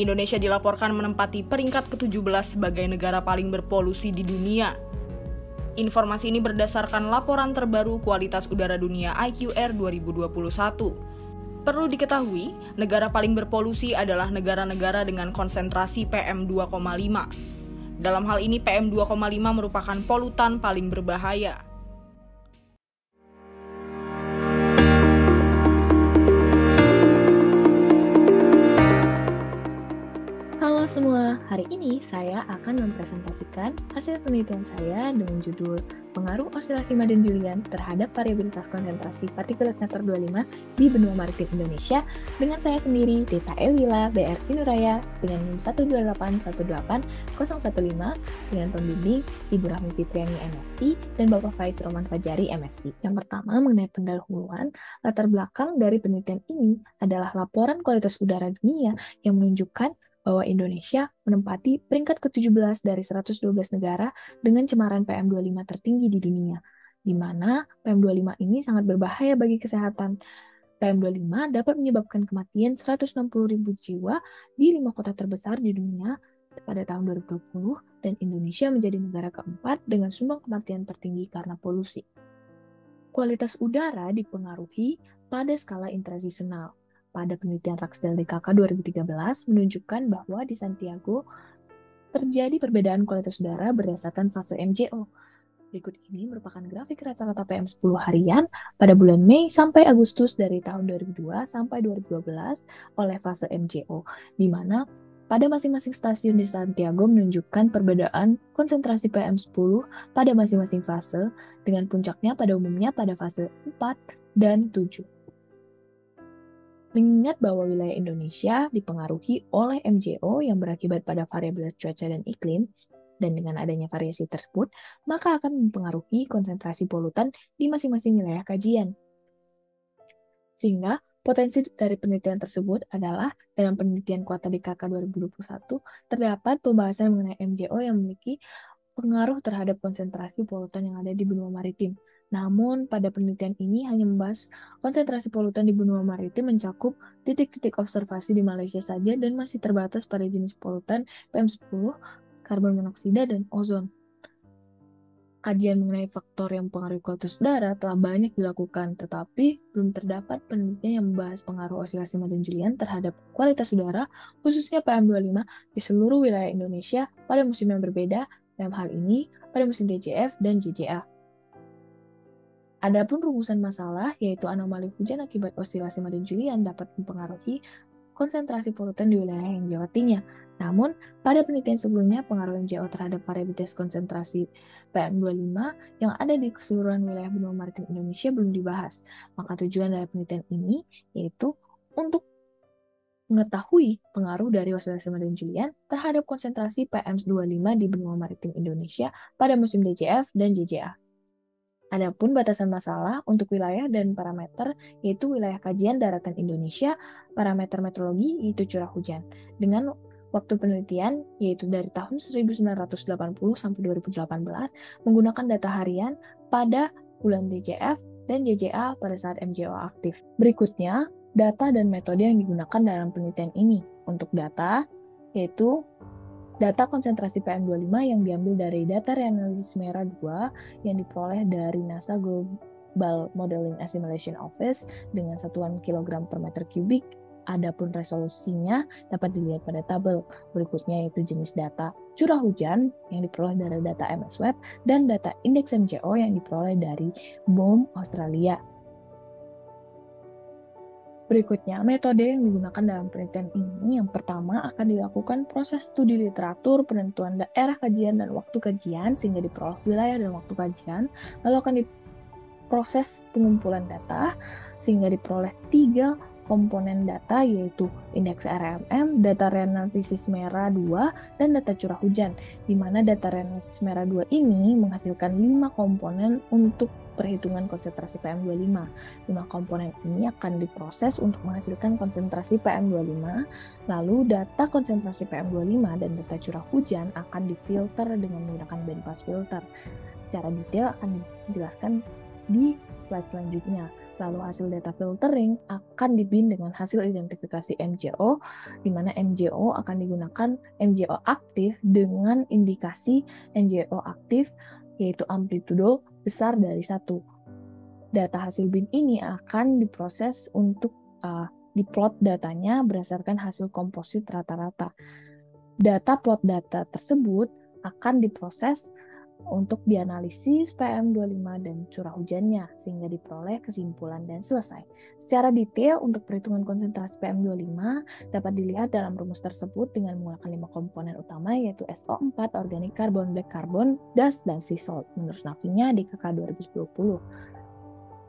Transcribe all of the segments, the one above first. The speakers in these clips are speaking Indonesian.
Indonesia dilaporkan menempati peringkat ke-17 sebagai negara paling berpolusi di dunia. Informasi ini berdasarkan laporan terbaru kualitas udara dunia IQR 2021. Perlu diketahui, negara paling berpolusi adalah negara-negara dengan konsentrasi PM2,5. Dalam hal ini PM2,5 merupakan polutan paling berbahaya. Halo semua, hari ini saya akan mempresentasikan hasil penelitian saya dengan judul Pengaruh Osilasi Madden-Julian terhadap Variabilitas Konsentrasi Partikulat Matter 25 di Benua Maritim Indonesia dengan saya sendiri, Deta Ewila, BR Sinuraya, dengan NIM 128180115, dengan pembimbing Ibu Rahmi Fitriani MSI dan Bapak Faiz Roman Fajari MSI. Yang pertama mengenai pendahuluan, latar belakang dari penelitian ini adalah laporan kualitas udara dunia yang menunjukkan bahwa Indonesia menempati peringkat ke-17 dari 112 negara dengan cemaran PM25 tertinggi di dunia, di mana PM25 ini sangat berbahaya bagi kesehatan. PM25 dapat menyebabkan kematian 160.000 jiwa di 5 kota terbesar di dunia pada tahun 2020, dan Indonesia menjadi negara keempat dengan sumbang kematian tertinggi karena polusi. Kualitas udara dipengaruhi pada skala intraseasonal. Pada penelitian Raksdal DKK 2013 menunjukkan bahwa di Santiago terjadi perbedaan kualitas udara berdasarkan fase MJO. Berikut ini merupakan grafik rata-rata PM10 harian pada bulan Mei sampai Agustus dari tahun 2002 sampai 2012 oleh fase MJO, di mana pada masing-masing stasiun di Santiago menunjukkan perbedaan konsentrasi PM10 pada masing-masing fase, dengan puncaknya pada umumnya pada fase 4 dan 7. Mengingat bahwa wilayah Indonesia dipengaruhi oleh MJO yang berakibat pada variabilitas cuaca dan iklim, dan dengan adanya variasi tersebut, maka akan mempengaruhi konsentrasi polutan di masing-masing wilayah kajian. Sehingga potensi dari penelitian tersebut adalah dalam penelitian kuota DKK 2021 terdapat pembahasan mengenai MJO yang memiliki pengaruh terhadap konsentrasi polutan yang ada di benua maritim. Namun, pada penelitian ini hanya membahas konsentrasi polutan di benua maritim mencakup titik-titik observasi di Malaysia saja dan masih terbatas pada jenis polutan PM10, karbon monoksida, dan ozon. Kajian mengenai faktor yang mempengaruhi kualitas udara telah banyak dilakukan, tetapi belum terdapat penelitian yang membahas pengaruh osilasi Madden-Julian terhadap kualitas udara, khususnya PM25, di seluruh wilayah Indonesia pada musim yang berbeda, dalam hal ini pada musim DJF dan JJA. Adapun rumusan masalah, yaitu anomali hujan akibat osilasi Madden-Julian dapat mempengaruhi konsentrasi polutan di wilayah yang dilewatinya. Namun, pada penelitian sebelumnya, pengaruh MJO terhadap variabilitas konsentrasi PM25 yang ada di keseluruhan wilayah benua maritim Indonesia belum dibahas. Maka tujuan dari penelitian ini yaitu untuk mengetahui pengaruh dari osilasi Madden-Julian terhadap konsentrasi PM25 di benua maritim Indonesia pada musim DJF dan JJA. Adapun batasan masalah untuk wilayah dan parameter, yaitu wilayah kajian daratan Indonesia, parameter meteorologi yaitu curah hujan, dengan waktu penelitian yaitu dari tahun 1980 sampai 2018 menggunakan data harian pada bulan DJF dan JJA pada saat MJO aktif. Berikutnya, data dan metode yang digunakan dalam penelitian ini. Untuk data, yaitu data konsentrasi PM25 yang diambil dari data reanalisis MERA 2 yang diperoleh dari NASA Global Modeling Assimilation Office dengan satuan kilogram per meter kubik. Adapun resolusinya dapat dilihat pada tabel berikutnya, yaitu jenis data curah hujan yang diperoleh dari data MSWeb dan data indeks MJO yang diperoleh dari BOM Australia. Berikutnya, metode yang digunakan dalam penelitian ini, yang pertama akan dilakukan proses studi literatur, penentuan daerah kajian dan waktu kajian sehingga diperoleh wilayah dan waktu kajian, lalu akan diproses pengumpulan data sehingga diperoleh 3 komponen data, yaitu indeks RMM, data reanalisis MERA 2, dan data curah hujan, di mana data reanalisis MERA 2 ini menghasilkan 5 komponen untuk perhitungan konsentrasi PM25. 5 komponen ini akan diproses untuk menghasilkan konsentrasi PM25, lalu data konsentrasi PM25 dan data curah hujan akan difilter dengan menggunakan bandpass filter. Secara detail akan dijelaskan di slide selanjutnya. Lalu hasil data filtering akan di-bin dengan hasil identifikasi MJO, di mana MJO akan digunakan MJO aktif dengan indikasi MJO aktif, yaitu amplitudo besar dari 1. Data hasil bin ini akan diproses untuk diplot datanya berdasarkan hasil komposit rata-rata. Data plot data tersebut akan diproses untuk dianalisis PM25 dan curah hujannya, sehingga diperoleh kesimpulan dan selesai. Secara detail, untuk perhitungan konsentrasi PM25 dapat dilihat dalam rumus tersebut dengan menggunakan 5 komponen utama, yaitu SO4, organic carbon, black carbon, dust, dan sea salt, menurut NAFI-nya di KK 2020.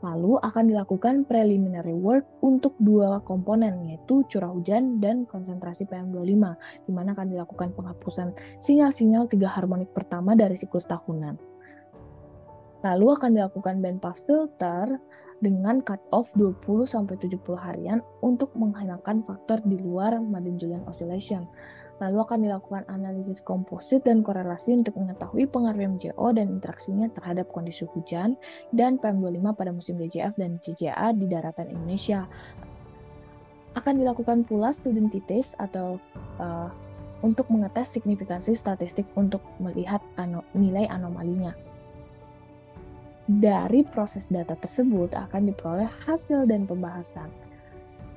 Lalu akan dilakukan preliminary work untuk 2 komponen, yaitu curah hujan dan konsentrasi PM25, di mana akan dilakukan penghapusan sinyal-sinyal 3 harmonik pertama dari siklus tahunan. Lalu akan dilakukan bandpass filter dengan cut-off 20-70 harian untuk menghilangkan faktor di luar Madden-Julian oscillation. Lalu akan dilakukan analisis komposit dan korelasi untuk mengetahui pengaruh MJO dan interaksinya terhadap kondisi hujan dan PM25 pada musim DJF dan JJA di daratan Indonesia. Akan dilakukan pula student t-test atau untuk mengetes signifikansi statistik untuk melihat nilai anomalinya. Dari proses data tersebut akan diperoleh hasil dan pembahasan.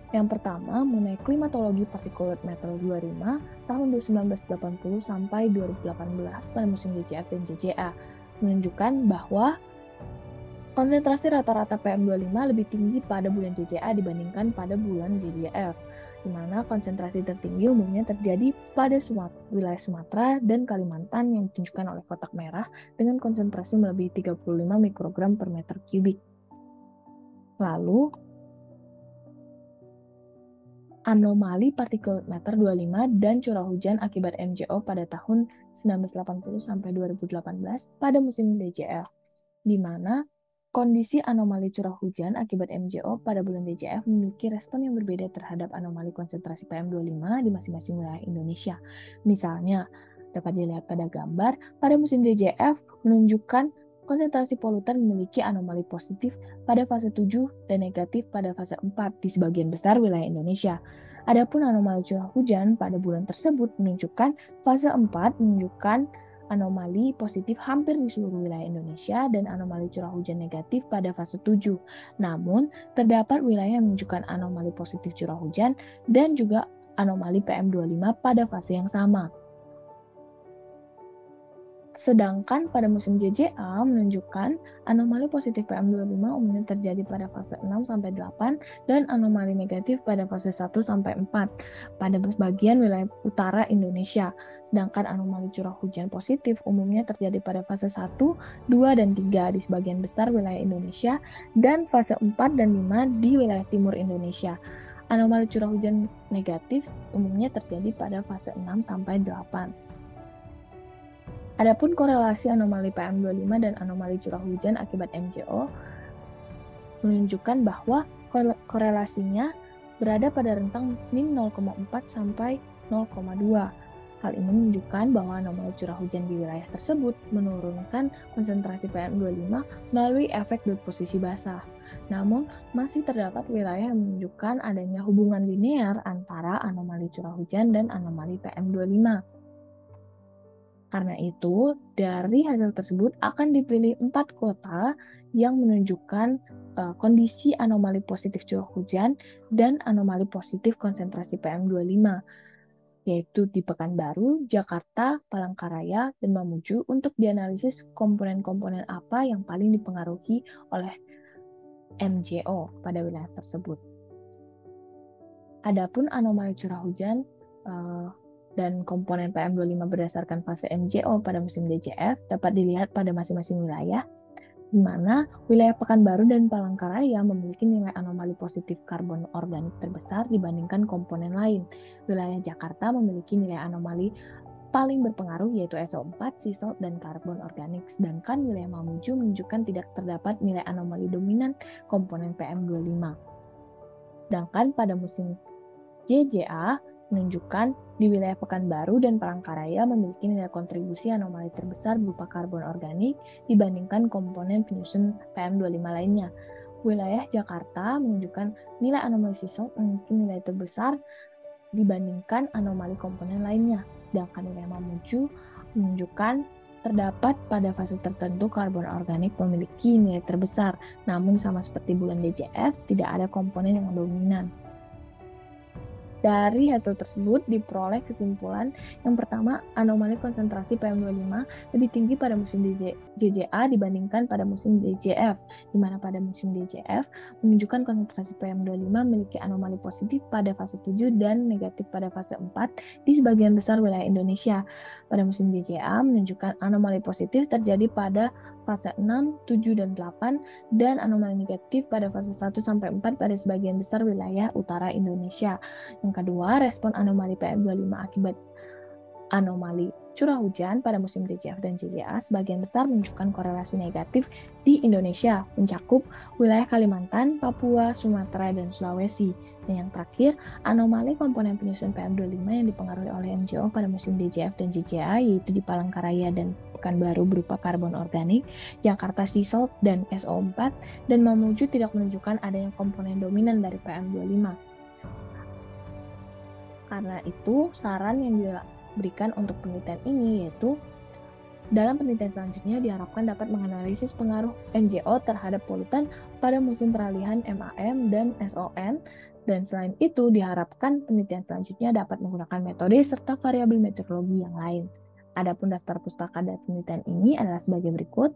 Yang pertama, mengenai klimatologi particulate matter 25 tahun 1980 sampai 2018 pada musim DJF dan JJA, menunjukkan bahwa konsentrasi rata-rata PM25 lebih tinggi pada bulan JJA dibandingkan pada bulan JJF, di mana konsentrasi tertinggi umumnya terjadi pada wilayah Sumatera dan Kalimantan yang ditunjukkan oleh kotak merah dengan konsentrasi melebihi 35 mikrogram per meter kubik. Lalu, anomali particulate matter 25 dan curah hujan akibat MJO pada tahun 1980 sampai 2018 pada musim DJF, di mana kondisi anomali curah hujan akibat MJO pada bulan DJF memiliki respon yang berbeda terhadap anomali konsentrasi PM25 di masing-masing wilayah Indonesia. Misalnya, dapat dilihat pada gambar, pada musim DJF menunjukkan konsentrasi polutan memiliki anomali positif pada fase 7 dan negatif pada fase 4 di sebagian besar wilayah Indonesia. Adapun anomali curah hujan pada bulan tersebut menunjukkan fase 4 menunjukkan anomali positif hampir di seluruh wilayah Indonesia dan anomali curah hujan negatif pada fase 7. Namun, terdapat wilayah yang menunjukkan anomali positif curah hujan dan juga anomali PM25 pada fase yang sama. Sedangkan pada musim JJA menunjukkan anomali positif PM25 umumnya terjadi pada fase 6-8 dan anomali negatif pada fase 1-4 pada sebagian wilayah utara Indonesia. Sedangkan anomali curah hujan positif umumnya terjadi pada fase 1, 2, dan 3 di sebagian besar wilayah Indonesia dan fase 4 dan 5 di wilayah timur Indonesia. Anomali curah hujan negatif umumnya terjadi pada fase 6-8. Adapun korelasi anomali PM25 dan anomali curah hujan akibat MJO menunjukkan bahwa korelasinya berada pada rentang min 0,4 sampai 0,2. Hal ini menunjukkan bahwa anomali curah hujan di wilayah tersebut menurunkan konsentrasi PM25 melalui efek deposisi basah. Namun, masih terdapat wilayah yang menunjukkan adanya hubungan linear antara anomali curah hujan dan anomali PM25. Karena itu, dari hasil tersebut akan dipilih 4 kota yang menunjukkan kondisi anomali positif curah hujan dan anomali positif konsentrasi PM25, yaitu di Pekanbaru, Jakarta, Palangkaraya, dan Mamuju untuk dianalisis komponen-komponen apa yang paling dipengaruhi oleh MJO pada wilayah tersebut. Adapun anomali curah hujan dan komponen PM25 berdasarkan fase MJO pada musim DJF dapat dilihat pada masing-masing wilayah, di mana wilayah Pekanbaru dan Palangkaraya memiliki nilai anomali positif karbon organik terbesar dibandingkan komponen lain. Wilayah Jakarta memiliki nilai anomali paling berpengaruh yaitu SO4, sea salt, dan karbon organik, sedangkan wilayah Mamuju menunjukkan tidak terdapat nilai anomali dominan komponen PM25. Sedangkan pada musim JJA menunjukkan di wilayah Pekanbaru dan Palangkaraya memiliki nilai kontribusi anomali terbesar berupa karbon organik dibandingkan komponen penyusun PM25 lainnya. Wilayah Jakarta menunjukkan nilai anomali sea salt memiliki nilai terbesar dibandingkan anomali komponen lainnya, sedangkan wilayah Mamuju menunjukkan terdapat pada fase tertentu karbon organik memiliki nilai terbesar, namun sama seperti bulan DJF, tidak ada komponen yang dominan. Dari hasil tersebut diperoleh kesimpulan yang pertama, anomali konsentrasi PM2,5 lebih tinggi pada musim JJA dibandingkan pada musim DJF, di mana pada musim DJF menunjukkan konsentrasi PM2,5 memiliki anomali positif pada fase 7 dan negatif pada fase 4 di sebagian besar wilayah Indonesia. Pada musim JJA menunjukkan anomali positif terjadi pada fase 6, 7, dan 8, dan anomali negatif pada fase 1-4 pada sebagian besar wilayah utara Indonesia. Yang kedua, respon anomali PM2,5 akibat anomali curah hujan pada musim DJF dan JJA sebagian besar menunjukkan korelasi negatif di Indonesia, mencakup wilayah Kalimantan, Papua, Sumatera, dan Sulawesi. Dan yang terakhir, anomali komponen penyusun PM2,5 yang dipengaruhi oleh MJO pada musim DJF dan JJA, yaitu di Palangkaraya dan Pekanbaru berupa karbon organik, Jakarta Sea Salt dan SO4, dan Mamuju tidak menunjukkan adanya komponen dominan dari PM2,5. Karena itu, saran yang diberikan untuk penelitian ini yaitu dalam penelitian selanjutnya diharapkan dapat menganalisis pengaruh MJO terhadap polutan pada musim peralihan MAM dan SON, dan selain itu diharapkan penelitian selanjutnya dapat menggunakan metode serta variabel meteorologi yang lain. Adapun daftar pustaka dari penelitian ini adalah sebagai berikut.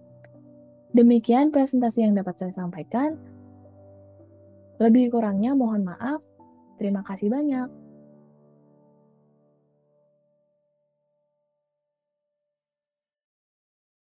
Demikian presentasi yang dapat saya sampaikan. Lebih kurangnya mohon maaf. Terima kasih banyak.